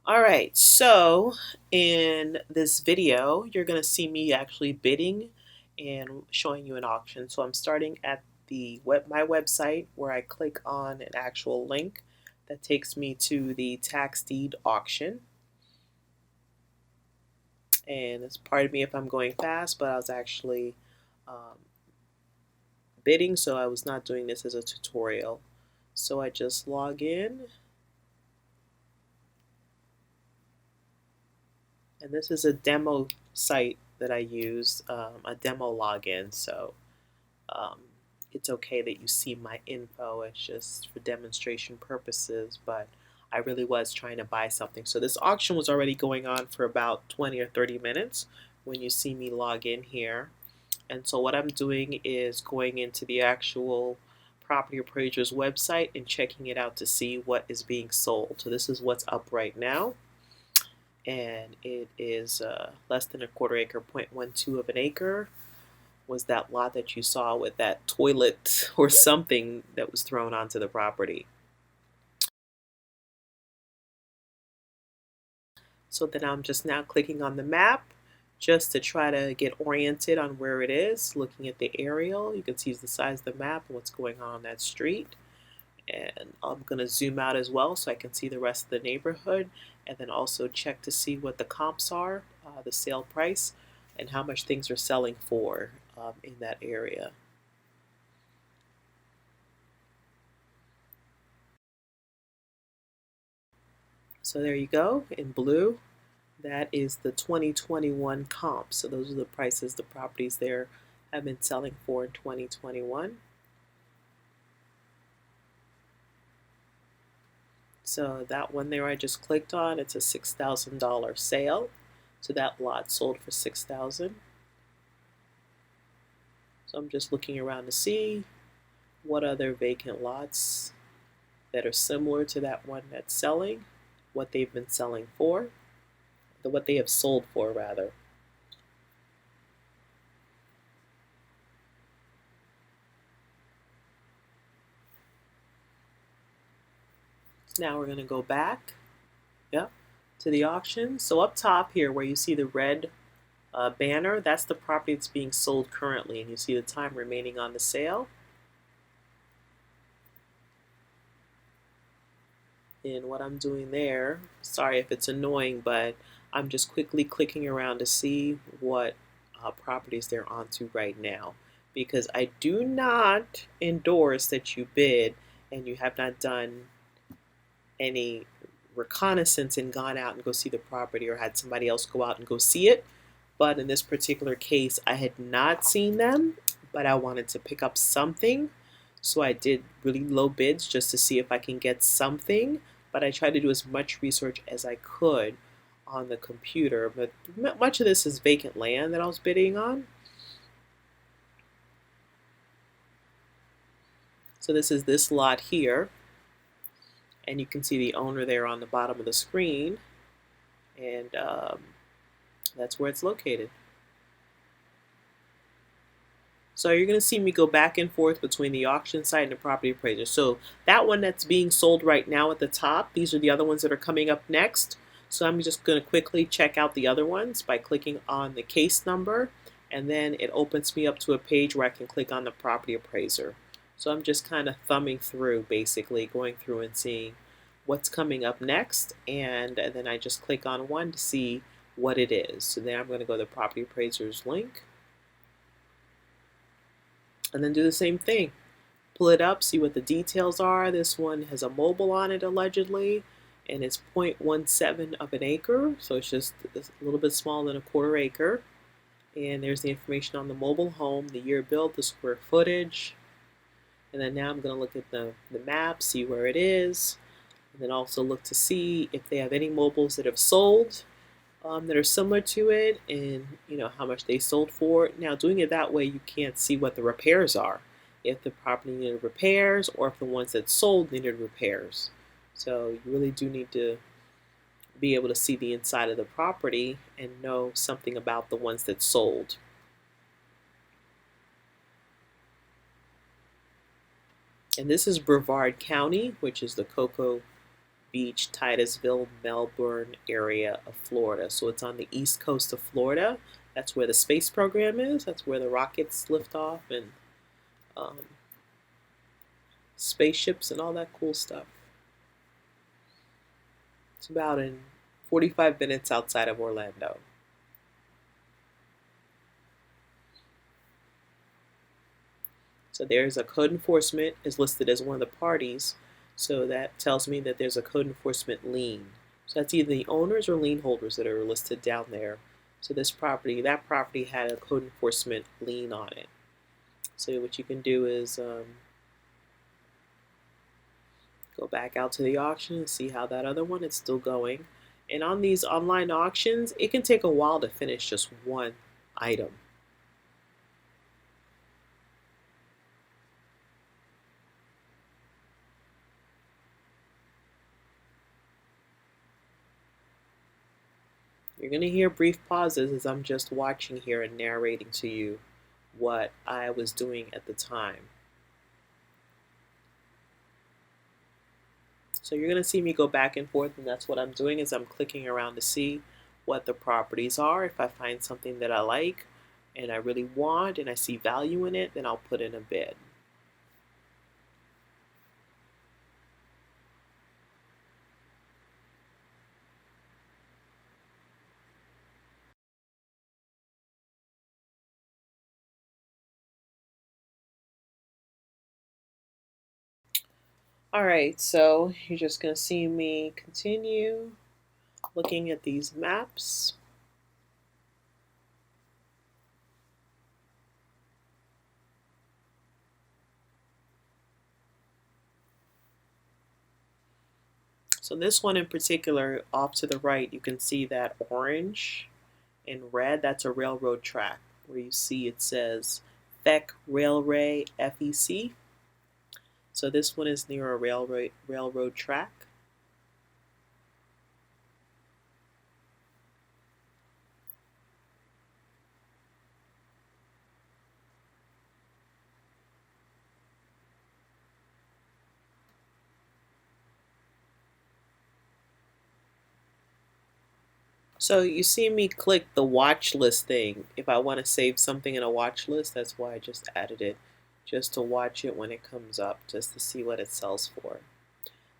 All right, so in this video, you're going to see me actually bidding and showing you an auction. So I'm starting at my website where I click on an actual link that takes me to the tax deed auction. And it's pardon me if I'm going fast, but I was actually bidding, so I was not doing this as a tutorial. So I just log in. And this is a demo site that I used, a demo login, so it's okay that you see my info. It's just for demonstration purposes, but I really was trying to buy something. So this auction was already going on for about 20 or 30 minutes when you see me log in here. And so what I'm doing is going into the actual property appraiser's website and checking it out to see what is being sold. So this is what's up right now. And it is less than a quarter acre, 0.12 of an acre was that lot that you saw with that toilet or something that was thrown onto the property. So then I'm just now clicking on the map just to try to get oriented on where it is. Looking at the aerial, you can see the size of the map and what's going on that street. And I'm going to zoom out as well so I can see the rest of the neighborhood, and then also check to see what the comps are, the sale price, and how much things are selling for in that area. So there you go in blue. That is the 2021 comp. So those are the prices the properties there have been selling for in 2021. So that one there I just clicked on, it's a $6,000 sale. So that lot sold for $6,000. So I'm just looking around to see what other vacant lots that are similar to that one that's selling, what they've been selling for, what they have sold for rather. So now we're going to go back, to the auction. So up top here where you see the red banner, that's the property that's being sold currently, and you see the time remaining on the sale. And what I'm doing there, sorry if it's annoying, but I'm just quickly clicking around to see what properties they're onto right now, because I do not endorse that you bid and you have not done any reconnaissance and gone out and go see the property or had somebody else go out and go see it. But in this particular case, I had not seen them, but I wanted to pick up something. So I did really low bids just to see if I can get something. But I tried to do as much research as I could on the computer. But much of this is vacant land that I was bidding on. So this is this lot here. And you can see the owner there on the bottom of the screen. And that's where it's located. So you're going to see me go back and forth between the auction site and the property appraiser. So that one that's being sold right now at the top, these are the other ones that are coming up next. So I'm just going to quickly check out the other ones by clicking on the case number, and then it opens me up to a page where I can click on the property appraiser. So I'm just kind of thumbing through, basically going through and seeing what's coming up next, and then I just click on one to see what it is. So then I'm going to go to the property appraiser's link, and then do the same thing. Pull it up, see what the details are. This one has a mobile on it allegedly, and it's 0.17 of an acre, so it's just a little bit smaller than a quarter acre. And there's the information on the mobile home, the year built, the square footage. And then now I'm going to look at the map, see where it is, and then also look to see if they have any mobiles that have sold that are similar to it, and how much they sold for. Now doing it that way, you can't see what the repairs are, if the property needed repairs or if the ones that sold needed repairs. So you really do need to be able to see the inside of the property and know something about the ones that sold. And this is Brevard County, which is the cocoa Beach, Titusville, Melbourne area of Florida. So it's on the east coast of Florida. That's where the space program is. That's where the rockets lift off and um, spaceships and all that cool stuff. It's about in 45 minutes outside of Orlando. So there's a code enforcement is listed as one of the parties. So that tells me that there's a code enforcement lien. So that's either the owners or lien holders that are listed down there. So this property, that property had a code enforcement lien on it. So what you can do is go back out to the auction and see how that other one is still going. And on these online auctions, it can take a while to finish just one item. You're going to hear brief pauses as I'm just watching here and narrating to you what I was doing at the time. So you're going to see me go back and forth, and that's what I'm doing is I'm clicking around to see what the properties are. If I find something that I like and I really want and I see value in it, then I'll put in a bid. Alright, so you're just going to see me continue looking at these maps. So this one in particular, off to the right, you can see that orange and red, that's a railroad track where you see it says FEC Railway FEC. So this one is near a railroad track. So you see me click the watch list thing. If I want to save something in a watch list, that's why I just added it, just to watch it when it comes up, just to see what it sells for.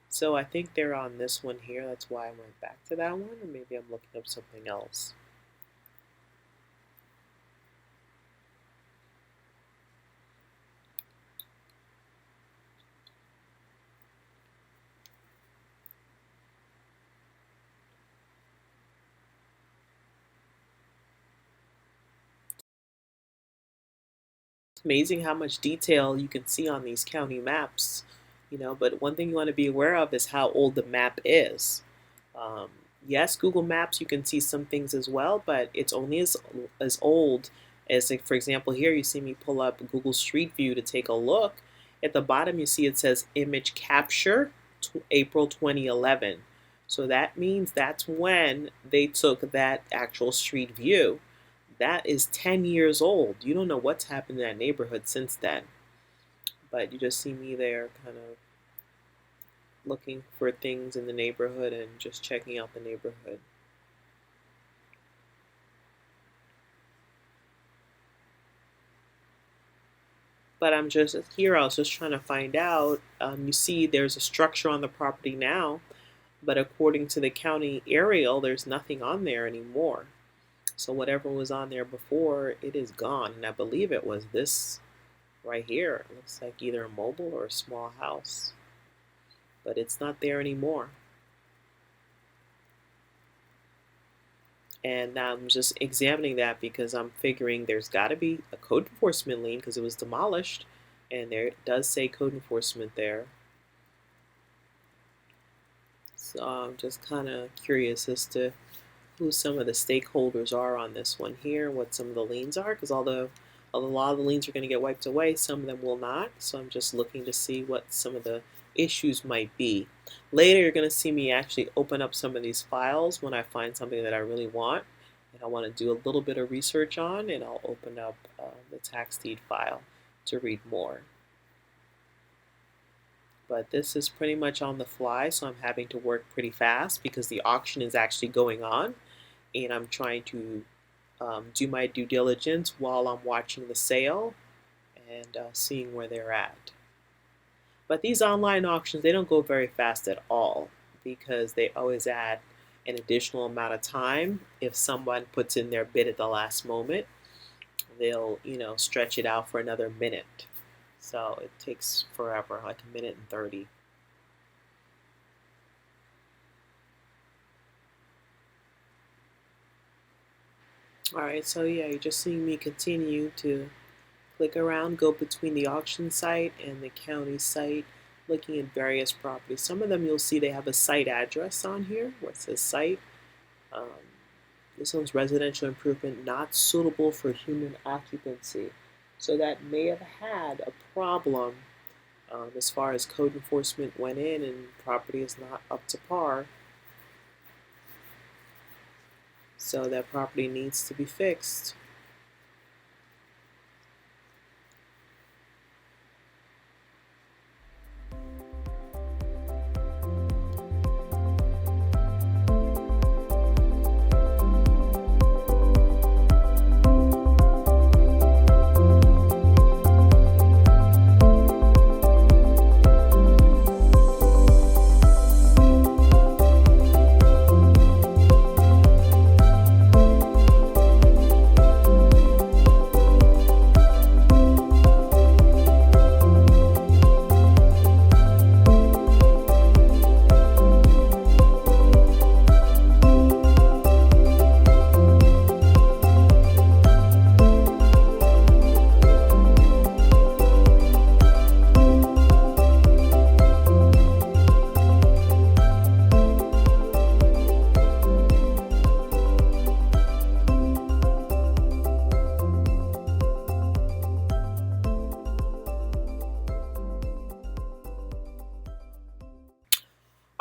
So I think they're on this one here. That's why I went back to that one, or maybe I'm looking up something else. It's amazing how much detail you can see on these county maps, but one thing you want to be aware of is how old the map is. Um, yes, Google Maps, you can see some things as well, but it's only as old as, like, for example, here you see me pull up Google Street View to take a look. At the bottom, you see it says image capture, April 2011. So that means that's when they took that actual street view. That is 10 years old. You don't know what's happened in that neighborhood since then. But you just see me there kind of looking for things in the neighborhood and just checking out the neighborhood. But I'm just here, I was just trying to find out. You see there's a structure on the property now, but according to the county aerial, there's nothing on there anymore. So whatever was on there before, it is gone. And I believe it was this right here. It looks like either a mobile or a small house. But it's not there anymore. And I'm just examining that because I'm figuring there's got to be a code enforcement lien because it was demolished. And there it does say code enforcement there. So I'm just kind of curious as to who some of the stakeholders are on this one here, what some of the liens are, because although a lot of the liens are going to get wiped away, some of them will not. So I'm just looking to see what some of the issues might be. Later, you're going to see me actually open up some of these files when I find something that I really want and I want to do a little bit of research on, and I'll open up the tax deed file to read more. But this is pretty much on the fly, so I'm having to work pretty fast because the auction is actually going on, and I'm trying to do my due diligence while I'm watching the sale and seeing where they're at. But these online auctions, they don't go very fast at all because they always add an additional amount of time. If someone puts in their bid at the last moment, they'll, stretch it out for another minute. So it takes forever, like a minute and 30. All right, so yeah, you're just seeing me continue to click around, go between the auction site and the county site, looking at various properties. Some of them you'll see they have a site address on here where it says site. Um, this one's residential improvement not suitable for human occupancy. So that may have had a problem as far as code enforcement went in and property is not up to par. So that property needs to be fixed.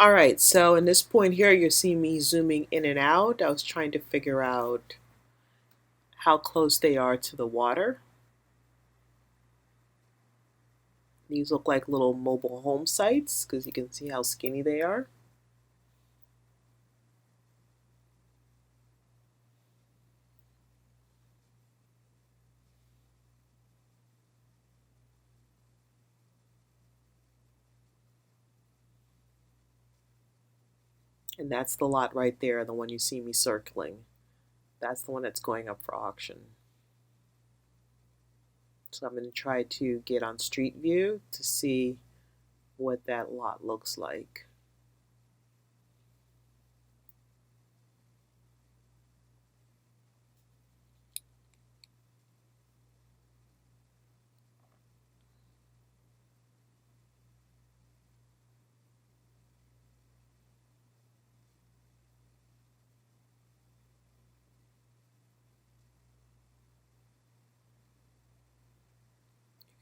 All right, so in this point here, you see me zooming in and out. I was trying to figure out how close they are to the water. These look like little mobile home sites because you can see how skinny they are. And that's the lot right there, the one you see me circling. That's the one that's going up for auction. So I'm going to try to get on Street View to see what that lot looks like.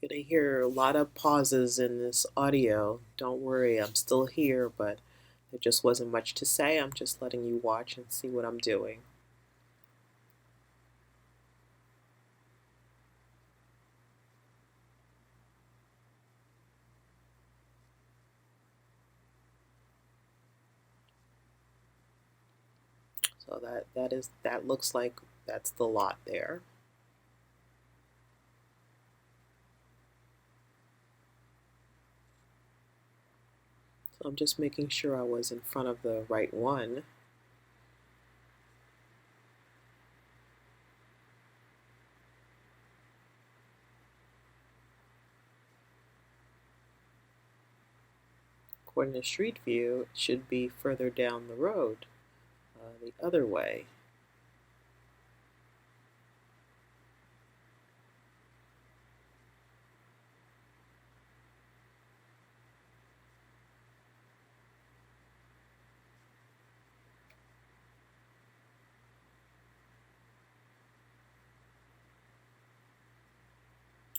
You're going to hear a lot of pauses in this audio. Don't worry, I'm still here, but there just wasn't much to say. I'm just letting you watch and see what I'm doing. So that looks like that's the lot there. So I'm just making sure I was in front of the right one. According to Street View, it should be further down the road, the other way.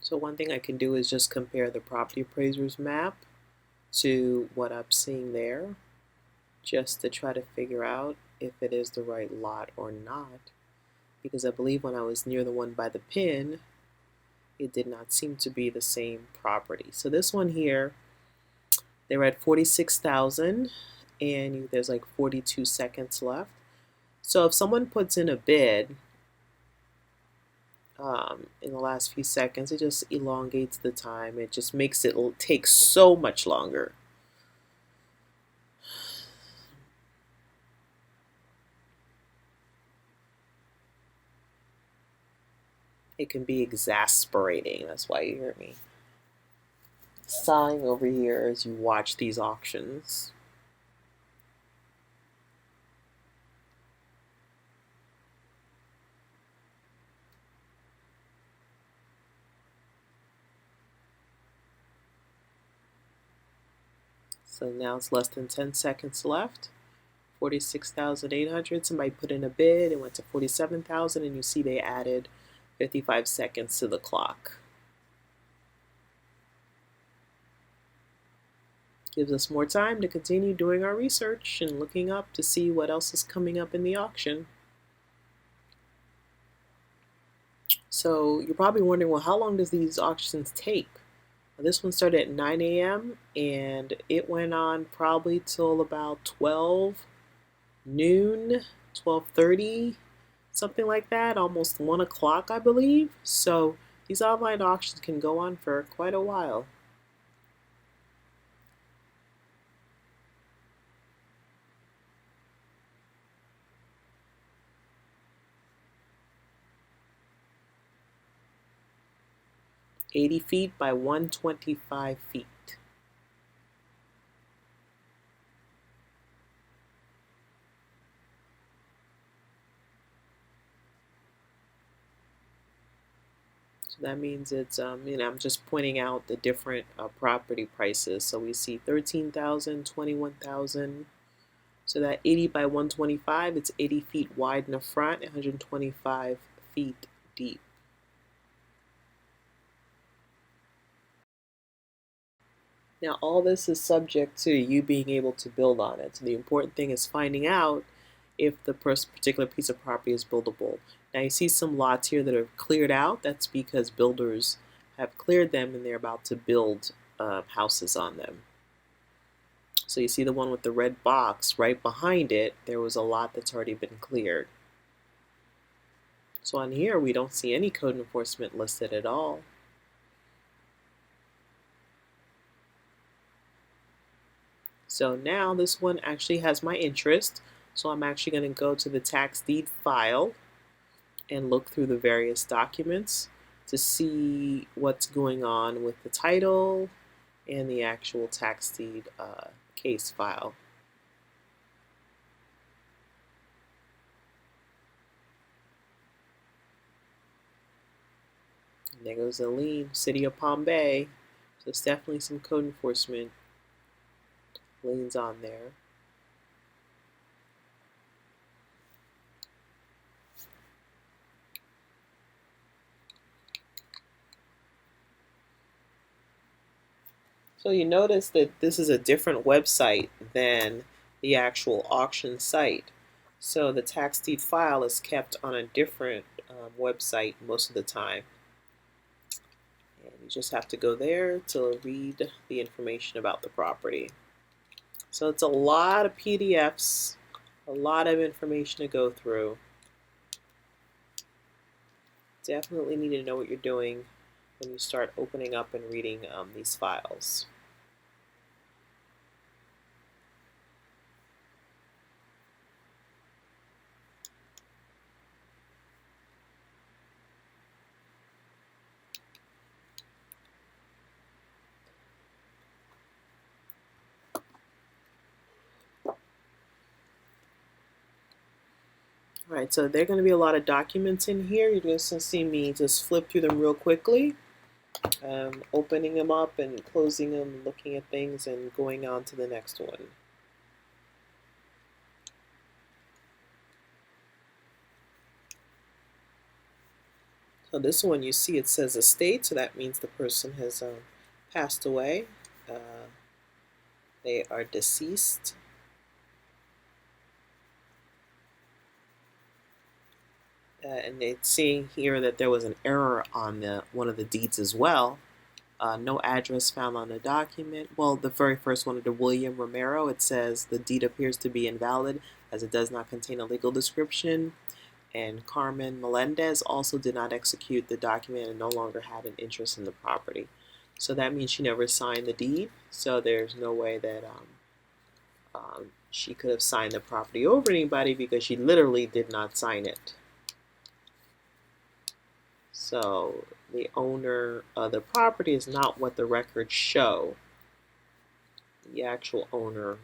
So one thing I can do is just compare the property appraiser's map to what I'm seeing there, just to try to figure out if it is the right lot or not. Because I believe when I was near the one by the pin, it did not seem to be the same property. So this one here, They were at 46,000 and there's like 42 seconds left. So if someone puts in a bid in the last few seconds, it just elongates the time. It just makes it take so much longer. It can be exasperating. That's why you hear me sighing over here as you watch these auctions. So now it's less than 10 seconds left. 46,800. Somebody put in a bid. It went to 47,000, and you see they added 55 seconds to the clock. Gives us more time to continue doing our research and looking up to see what else is coming up in the auction. So you're probably wondering, well, how long does these auctions take? Well, this one started at 9 a.m. and it went on probably till about 12 noon, 12:30, something like that, almost 1 o'clock, I believe. So these online auctions can go on for quite a while. "80 feet by 125 feet. So that means it's, I'm just pointing out the different property prices. So we see 13,000, 21,000. So that 80 by 125, it's 80 feet wide in the front, 125 feet deep. Now, all this is subject to you being able to build on it. So the important thing is finding out if the particular piece of property is buildable. Now, you see some lots here that are cleared out. That's because builders have cleared them and they're about to build houses on them. So you see the one with the red box right behind it, there was a lot that's already been cleared. So on here, we don't see any code enforcement listed at all. So now this one actually has my interest. So I'm actually going to go to the tax deed file and look through the various documents to see what's going on with the title and the actual tax deed case file. And there goes the lien, City of Palm Bay. So there's definitely some code enforcement liens on there. So you notice that this is a different website than the actual auction site. So the tax deed file is kept on a different website most of the time. And you just have to go there to read the information about the property. So it's a lot of PDFs, a lot of information to go through. Definitely need to know what you're doing when you start opening up and reading these files. Alright, so there are going to be a lot of documents in here. You're just going to see me just flip through them real quickly, opening them up and closing them, looking at things, and going on to the next one. So this one, you see it says estate, so that means the person has passed away. They are deceased. And it's seeing here that there was an error on one of the deeds as well. No address found on the document. Well, the very first one, the William Romero, it says the deed appears to be invalid as it does not contain a legal description. And Carmen Melendez also did not execute the document and no longer had an interest in the property. So that means she never signed the deed. So there's no way that she could have signed the property over to anybody because she literally did not sign it. So the owner of the property is not what the records show. The actual owner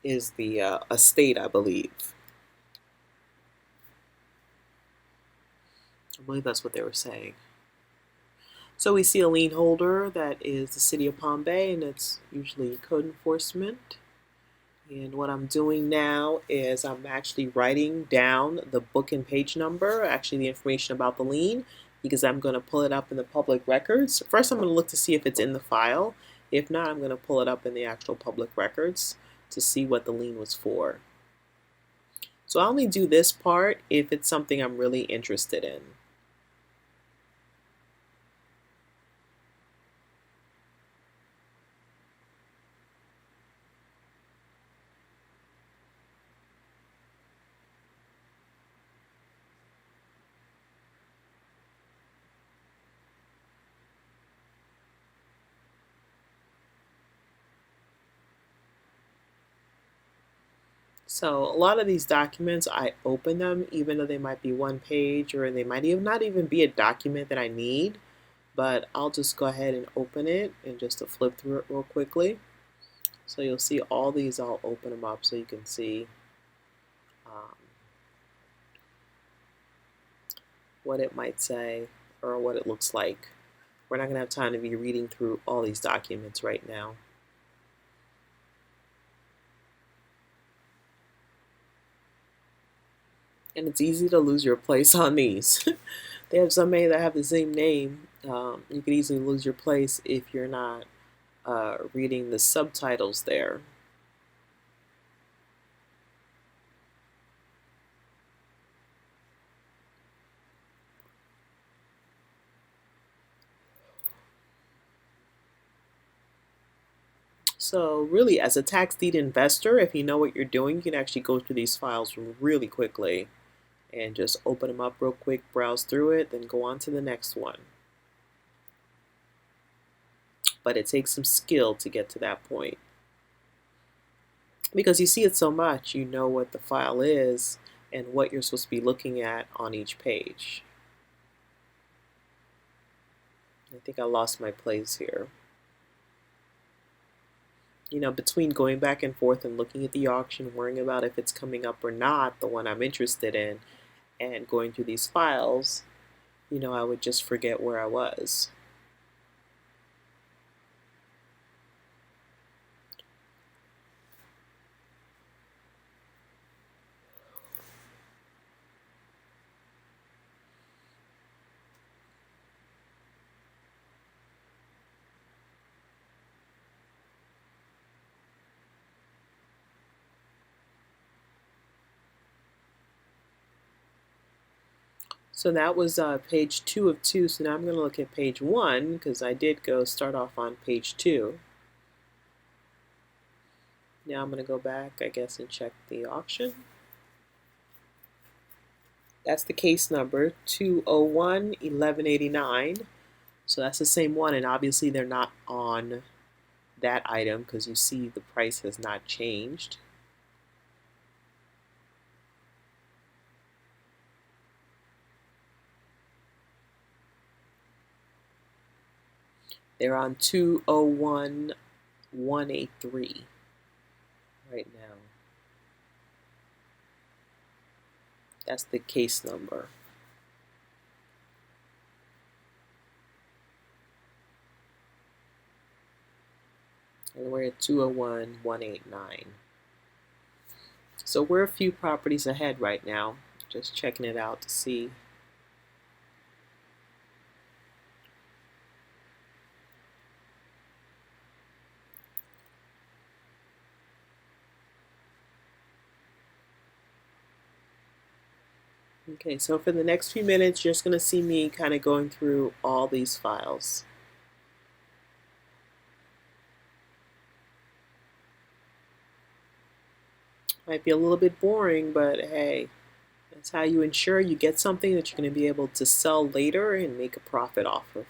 is the estate, I believe. I believe that's what they were saying. So we see a lien holder that is the city of Palm Bay, and it's usually code enforcement. And what I'm doing now is I'm actually writing down the book and page number, actually the information about the lien, because I'm going to pull it up in the public records. First, I'm going to look to see if it's in the file. If not, I'm going to pull it up in the actual public records to see what the lien was for. So I only do this part if it's something I'm really interested in. So a lot of these documents, I open them even though they might be one page or they might even not even be a document that I need, but I'll just go ahead and open it and just to flip through it real quickly. So you'll see all these, I'll open them up so you can see what it might say or what it looks like. We're not going to have time to be reading through all these documents right now. And it's easy to lose your place on these. They have so many that have the same name. You could easily lose your place if you're not reading the subtitles there. So really, as a tax deed investor, if you know what you're doing, you can actually go through these files really quickly and just open them up real quick, browse through it, then go on to the next one. But it takes some skill to get to that point. Because you see it so much, you know what the file is and what you're supposed to be looking at on each page. I think I lost my place here. You know, between going back and forth and looking at the auction, worrying about if it's coming up or not, the one I'm interested in, and going through these files, you know, I would just forget where I was. So that was page 2 of 2. So now I'm going to look at page 1 because I did go start off on page 2. Now I'm going to go back, I guess, and check the auction. That's the case number 201-1189. So that's the same one, and obviously they're not on that item because you see the price has not changed. They're on 201-183 right now. That's the case number. And we're at 201-189. So we're a few properties ahead right now. Just checking it out to see. Okay, so for the next few minutes, you're just going to see me kind of going through all these files. Might be a little bit boring, but hey, that's how you ensure you get something that you're going to be able to sell later and make a profit off of.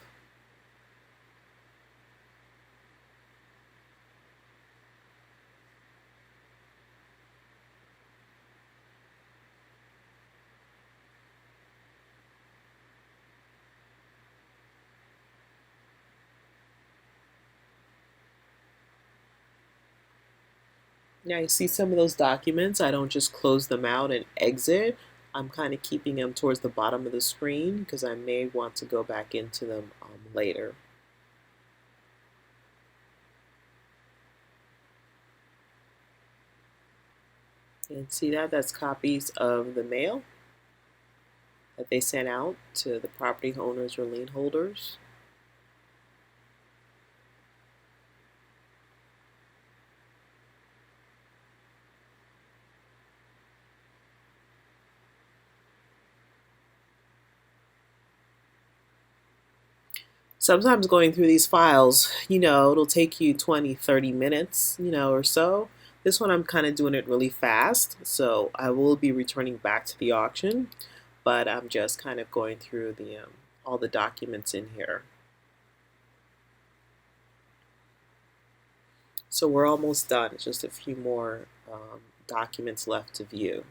Now you see some of those documents, I don't just close them out and exit. I'm kind of keeping them towards the bottom of the screen because I may want to go back into them later. And see that? That's copies of the mail that they sent out to the property owners or lien holders. Sometimes going through these files, it'll take you 20, 30 minutes, or so. This one I'm kind of doing it really fast, so I will be returning back to the auction, but I'm just kind of going through the all the documents in here. So we're almost done. It's just a few more documents left to view.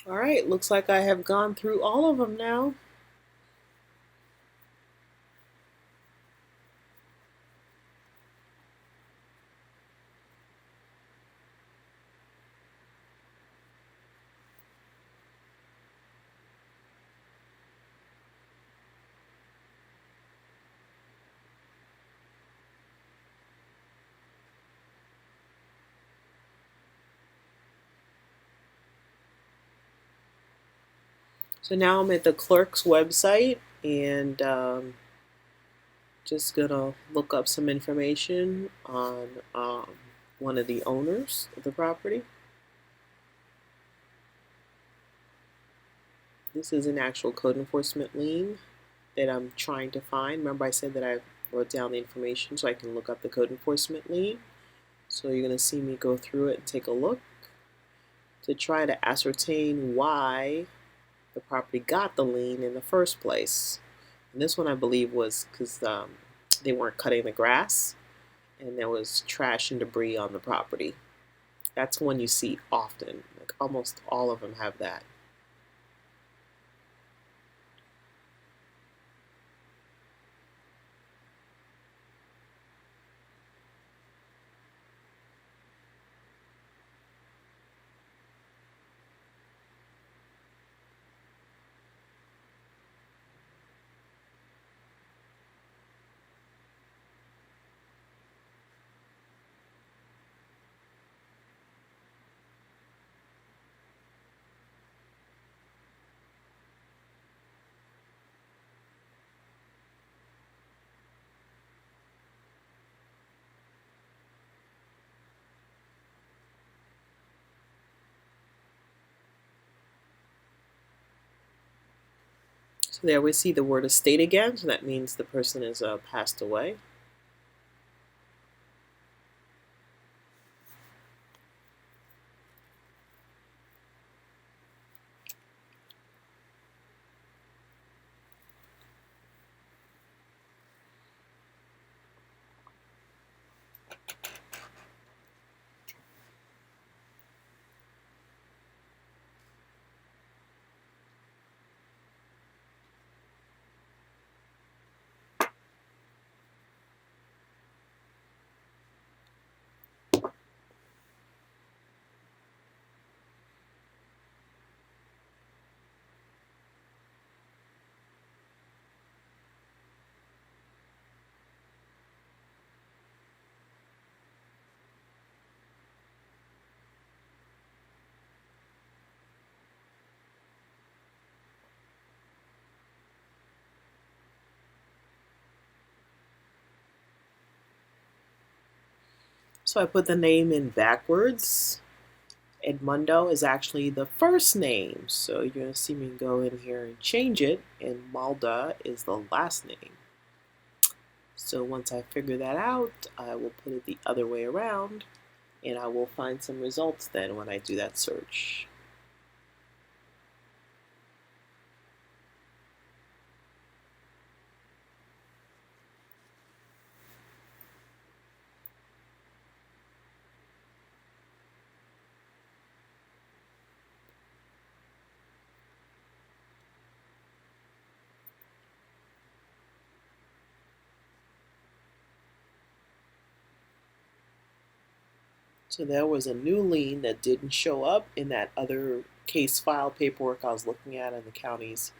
All right, looks like I have gone through all of them now. So now I'm at the clerk's website and just gonna look up some information on one of the owners of the property. This is an actual code enforcement lien that I'm trying to find. Remember I said that I wrote down the information so I can look up the code enforcement lien. So you're gonna see me go through it and take a look to try to ascertain why the property got the lien in the first place. And this one I believe was because they weren't cutting the grass and there was trash and debris on the property. That's one you see often. Like almost all of them have that. So there we see the word estate again, so that means the person is passed away. So I put the name in backwards. Edmundo is actually the first name, so you're going to see me go in here and change it, and Malda is the last name. So once I figure that out, I will put it the other way around, and I will find some results then when I do that search. So there was a new lien that didn't show up in that other case file paperwork I was looking at in the county's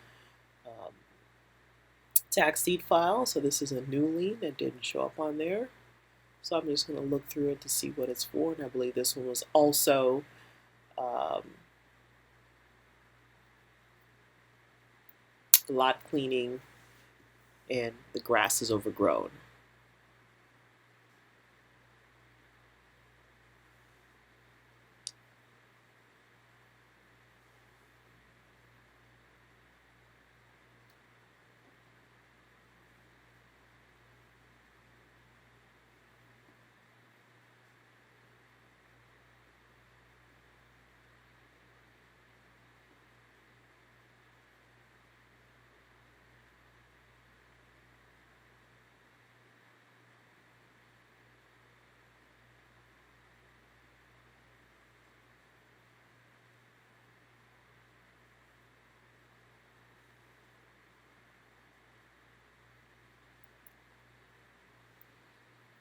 tax deed file. So this is a new lien that didn't show up on there. So I'm just going to look through it to see what it's for. And I believe this one was also lot cleaning, and the grass is overgrown.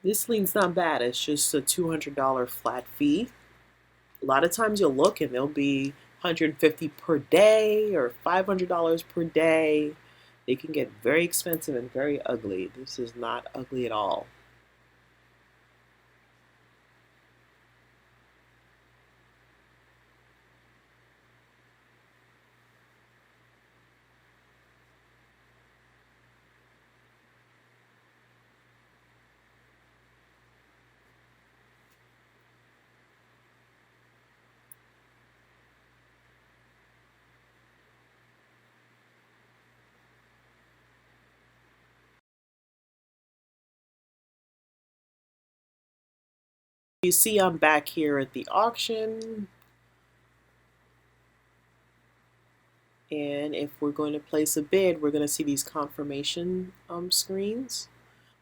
This lien's not bad. It's just a $200 flat fee. A lot of times you'll look and there'll be $150 per day or $500 per day. They can get very expensive and very ugly. This is not ugly at all. You see I'm back here at the auction, and if we're going to place a bid, we're going to see these confirmation screens.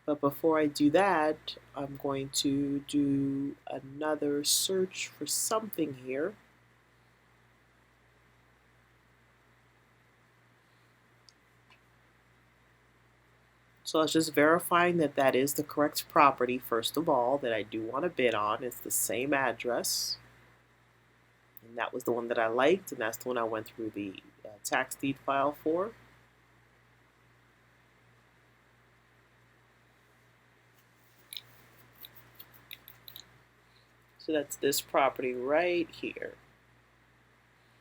But before I do that, I'm going to do another search for something here. So I was just verifying that that is the correct property, first of all, that I do want to bid on. It's the same address. And that was the one that I liked, and that's the one I went through the tax deed file for. So that's this property right here.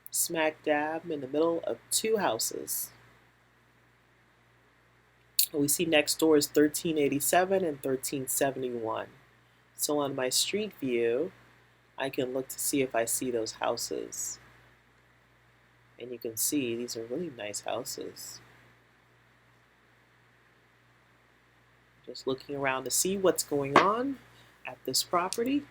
Smack dab in the middle of two houses. We see next door is 1387 and 1371. So on my street view, I can look to see if I see those houses. And you can see these are really nice houses. Just looking around to see what's going on at this property.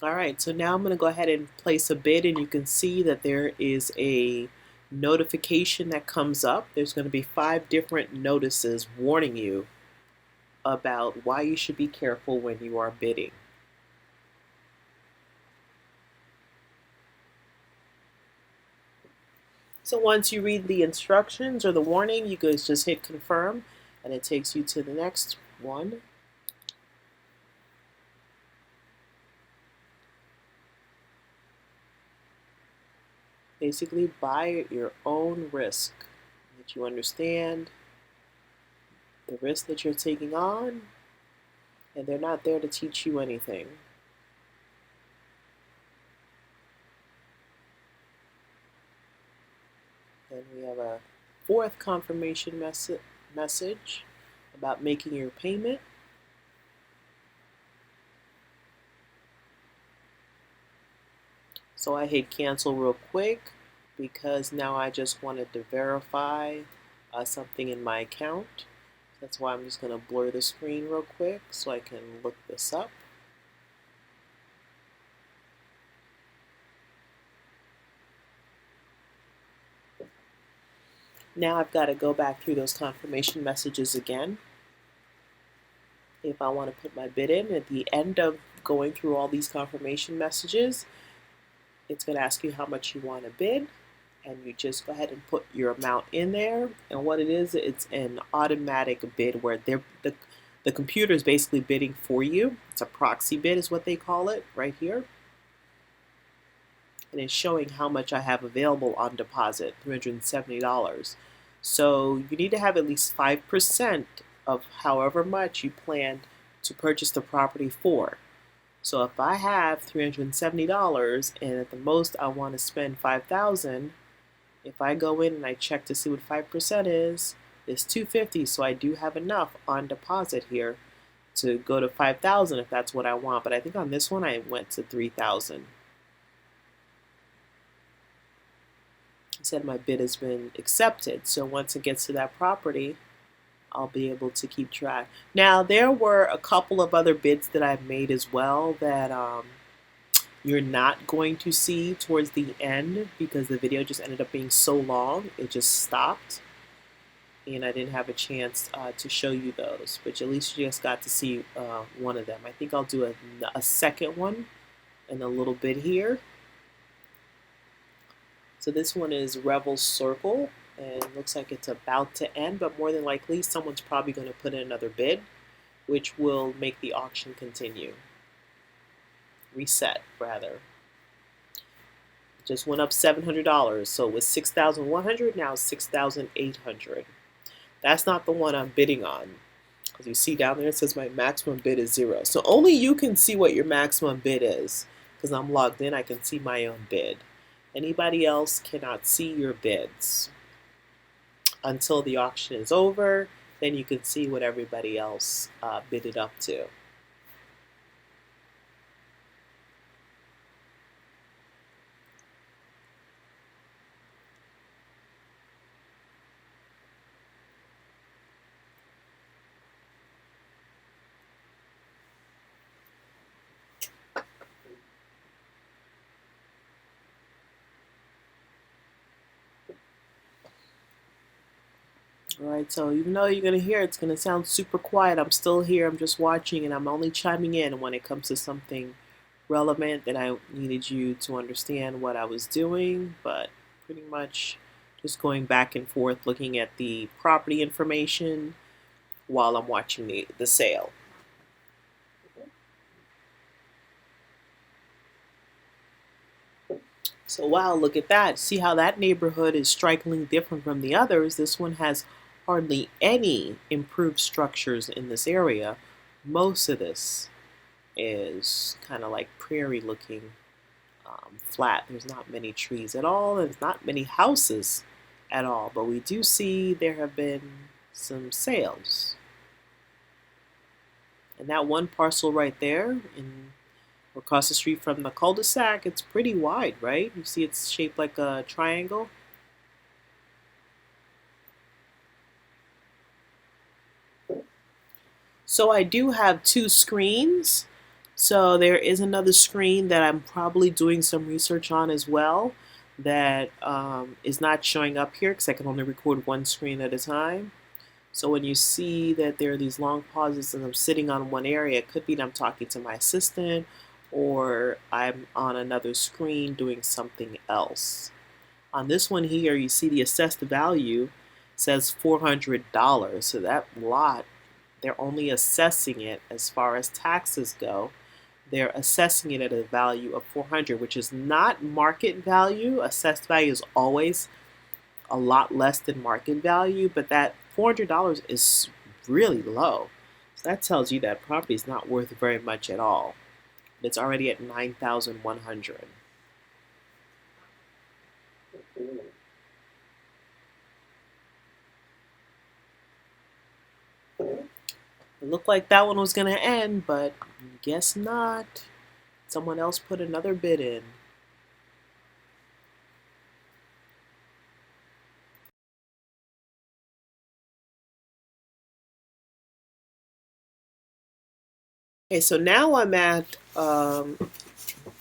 All right, so now I'm going to go ahead and place a bid, and you can see that there is a notification that comes up. There's going to be 5 different notices warning you about why you should be careful when you are bidding. So once you read the instructions or the warning, you guys just hit confirm, and it takes you to the next one. Basically, buy at your own risk, that you understand the risk that you're taking on, and they're not there to teach you anything. Then we have a fourth confirmation message about making your payment. So I hit cancel real quick because now I just wanted to verify something in my account. That's why I'm just going to blur the screen real quick so I can look this up. Now I've got to go back through those confirmation messages again. If I want to put my bid in, at the end of going through all these confirmation messages, it's going to ask you how much you want to bid, and you just go ahead and put your amount in there. And what it is, it's an automatic bid where the computer is basically bidding for you. It's a proxy bid is what they call it right here. And it's showing how much I have available on deposit, $370. So you need to have at least 5% of however much you plan to purchase the property for. So if I have $370 and at the most I want to spend $5,000, if I go in and I check to see what 5% is, it's $250. So I do have enough on deposit here to go to $5,000 if that's what I want. But I think on this one I went to $3,000. It said my bid has been accepted. So once it gets to that property, I'll be able to keep track. Now there were a couple of other bids that I've made as well that you're not going to see towards the end because the video just ended up being so long. It just stopped and I didn't have a chance to show you those, but at least you just got to see one of them. I think I'll do a second one in a little bit here. So this one is Revel Circle, and it looks like it's about to end, but more than likely someone's probably going to put in another bid, which will make the auction continue. Reset, rather. It just went up $700, so it was $6,100, now $6,800. That's not the one I'm bidding on. As you see down there, it says my maximum bid is 0. So only you can see what your maximum bid is. Because I'm logged in, I can see my own bid. Anybody else cannot see your bids until the auction is over. Then you can see what everybody else bid it up to. Alright, so even though you're going to hear it's going to sound super quiet, I'm still here, I'm just watching, and I'm only chiming in when it comes to something relevant that I needed you to understand what I was doing, but pretty much just going back and forth looking at the property information while I'm watching the sale. So wow, look at that. See how that neighborhood is strikingly different from the others. This one has hardly any improved structures in this area. Most of this is kind of like prairie looking, flat. There's not many trees at all. There's not many houses at all. But we do see there have been some sales. And that one parcel right there across the street from the cul-de-sac, it's pretty wide, right? You see it's shaped like a triangle. So I do have 2 screens. So there is another screen that I'm probably doing some research on as well that is not showing up here because I can only record 1 screen at a time. So when you see that there are these long pauses and I'm sitting on one area, it could be that I'm talking to my assistant or I'm on another screen doing something else. On this one here, you see the assessed value says $400. So that lot, they're only assessing it as far as taxes go. They're assessing it at a value of $400, which is not market value. Assessed value is always a lot less than market value, but that $400 is really low. So that tells you that property is not worth very much at all. It's already at $9,100. It looked like that one was going to end, but guess not. Someone else put another bid in. Okay, so now I'm at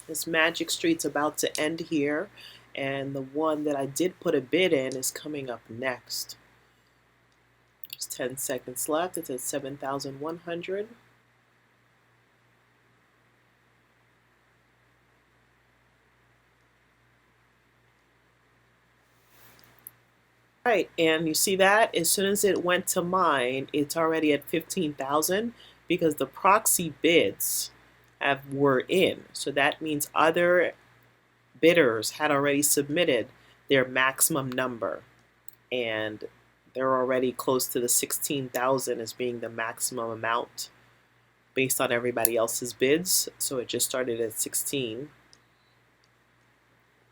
this Magic Street's about to end here, and the one that I did put a bid in is coming up next. There's 10 seconds left. It's at 7,100. Right, and you see that as soon as it went to mine, it's already at 15,000 because the proxy bids were in. So that means other bidders had already submitted their maximum number, and they're already close to the 16,000 as being the maximum amount based on everybody else's bids. So it just started at 16.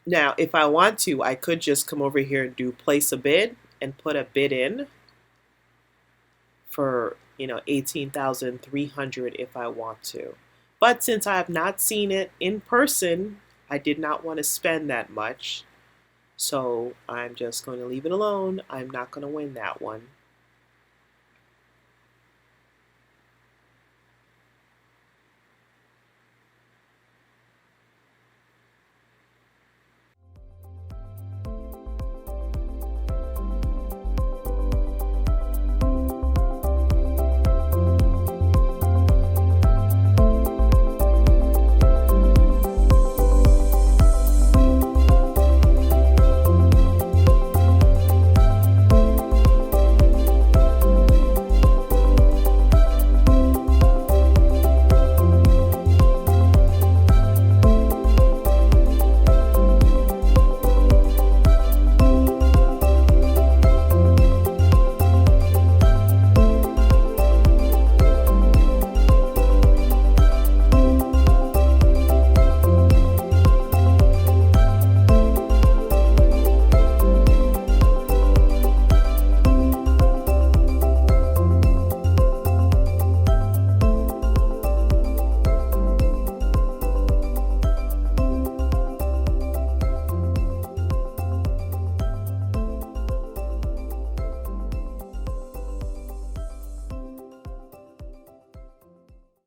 Now, if I want to, I could just come over here and do place a bid and put a bid in for, 18,300 if I want to. But since I have not seen it in person, I did not want to spend that much. So I'm just going to leave it alone. I'm not going to win that one.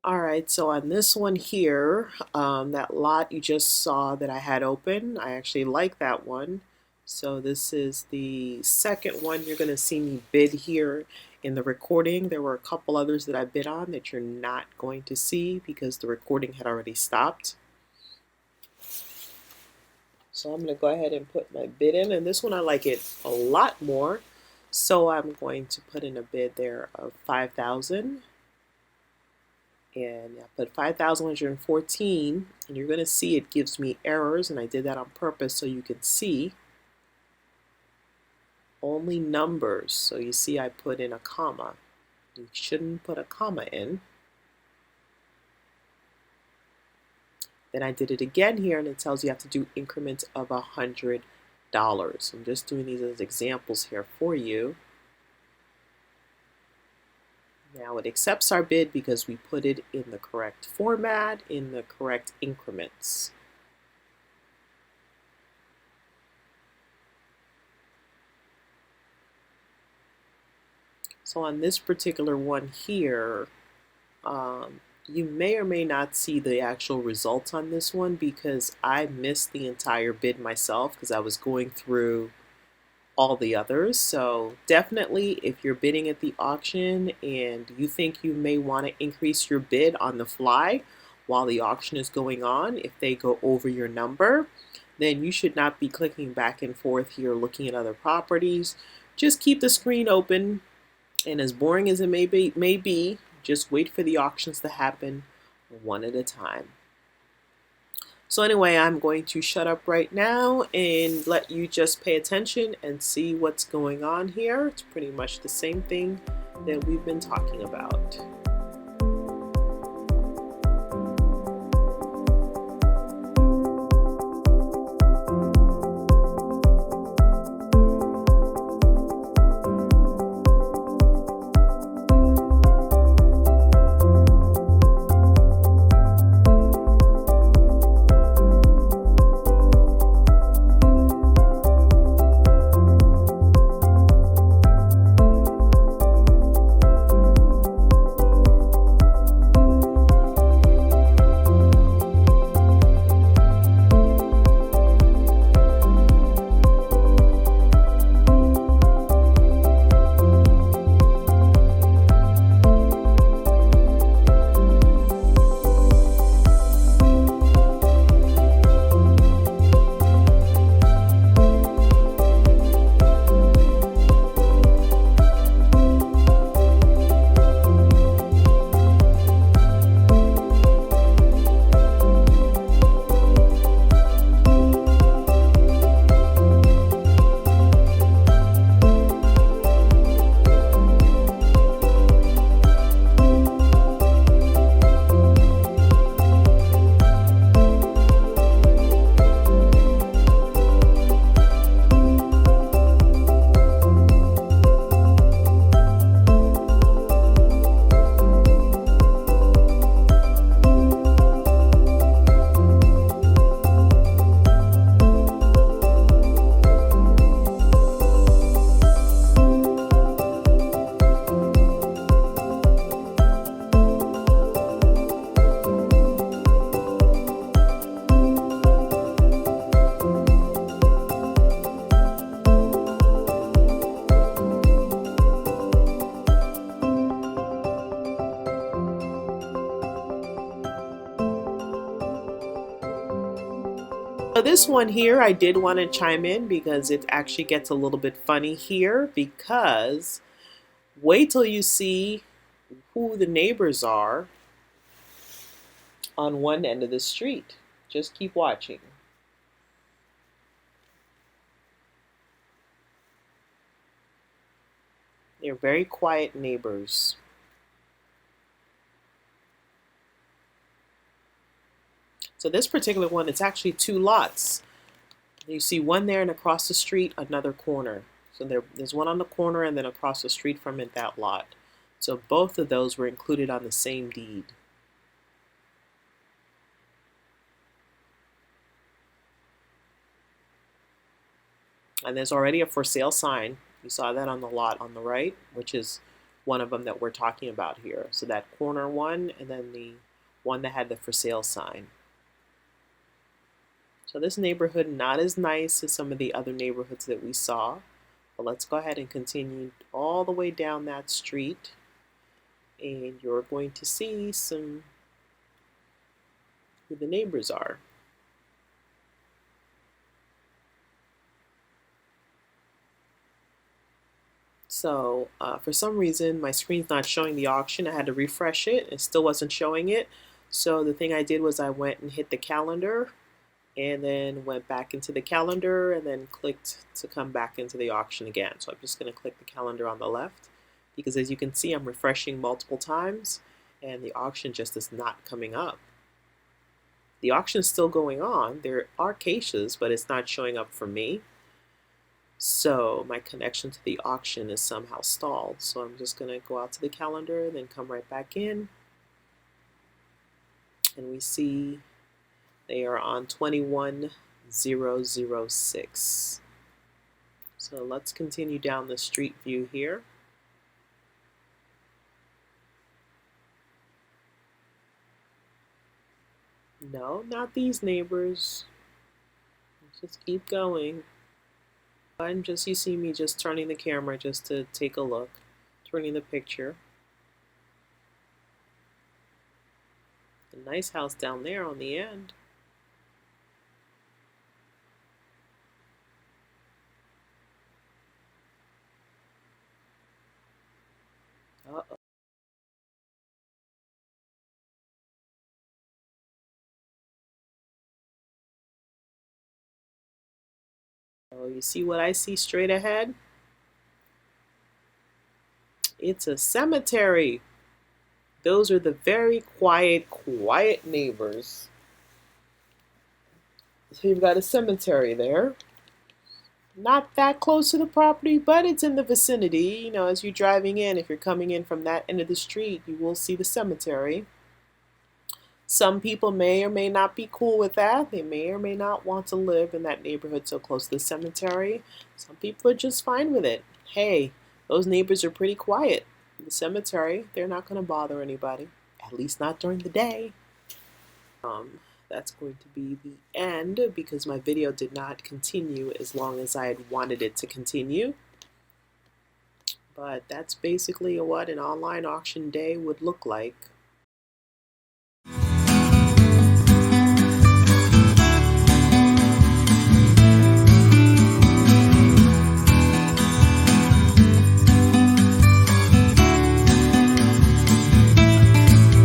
All right, so on this one here, that lot you just saw that I had open, I actually like that one. So this is the second one you're going to see me bid here in the recording. There were a couple others that I bid on that you're not going to see because the recording had already stopped. So I'm going to go ahead and put my bid in, and this one I like it a lot more. So I'm going to put in a bid there of 5,000. And I put 5,114, and you're going to see it gives me errors, and I did that on purpose so you can see only numbers. So you see I put in a comma. You shouldn't put a comma in. Then I did it again here, and it tells you have to do increments of $100. I'm just doing these as examples here for you. Now it accepts our bid because we put it in the correct format, in the correct increments. So on this particular one here, you may or may not see the actual results on this one because I missed the entire bid myself because I was going through all the others. So definitely if you're bidding at the auction and you think you may want to increase your bid on the fly while the auction is going on, if they go over your number, then you should not be clicking back and forth here looking at other properties. Just keep the screen open, and as boring as it may be, just wait for the auctions to happen one at a time. So anyway, I'm going to shut up right now and let you just pay attention and see what's going on here. It's pretty much the same thing that we've been talking about. this one here, I did want to chime in because it actually gets a little bit funny here, because wait till you see who the neighbors are on one end of the street. Just keep watching. They're very quiet neighbors. So this particular one, it's actually two lots. You see one there, and across the street, another corner. So there's one on the corner and then across the street from it, that lot. So both of those were included on the same deed. And there's already a for sale sign. You saw that on the lot on the right, which is one of them that we're talking about here. So that corner one, and then the one that had the for sale sign. So this neighborhood, not as nice as some of the other neighborhoods that we saw. But let's go ahead and continue all the way down that street. And you're going to see who the neighbors are. So for some reason, my screen's not showing the auction. I had to refresh it. It still wasn't showing it. So the thing I did was I went and hit the calendar, and then went back into the calendar, and then clicked to come back into the auction again. So I'm just going to click the calendar on the left, because as you can see, I'm refreshing multiple times, and the auction just is not coming up. The auction is still going on. There are cases, but it's not showing up for me. So my connection to the auction is somehow stalled. So I'm just going to go out to the calendar, then come right back in. And we see they are on 21006. So let's continue down the street view here. No, not these neighbors. Let's just keep going. And just, you see me just turning the camera just to take a look, turning the picture. A nice house down there on the end. Uh-oh. Oh, you see what I see straight ahead? It's a cemetery. Those are the very quiet neighbors. So you've got a cemetery there. Not that close to the property, but it's in the vicinity. You know, as you're driving in, if you're coming in from that end of the street, you will see the cemetery. Some people may or may not be cool with that. They may or may not want to live in that neighborhood so close to the cemetery. Some people are just fine with it. Hey, those neighbors are pretty quiet. The cemetery, they're not going to bother anybody, at least not during the day. That's going to be the end, because my video did not continue as long as I had wanted it to continue. But that's basically what an online auction day would look like.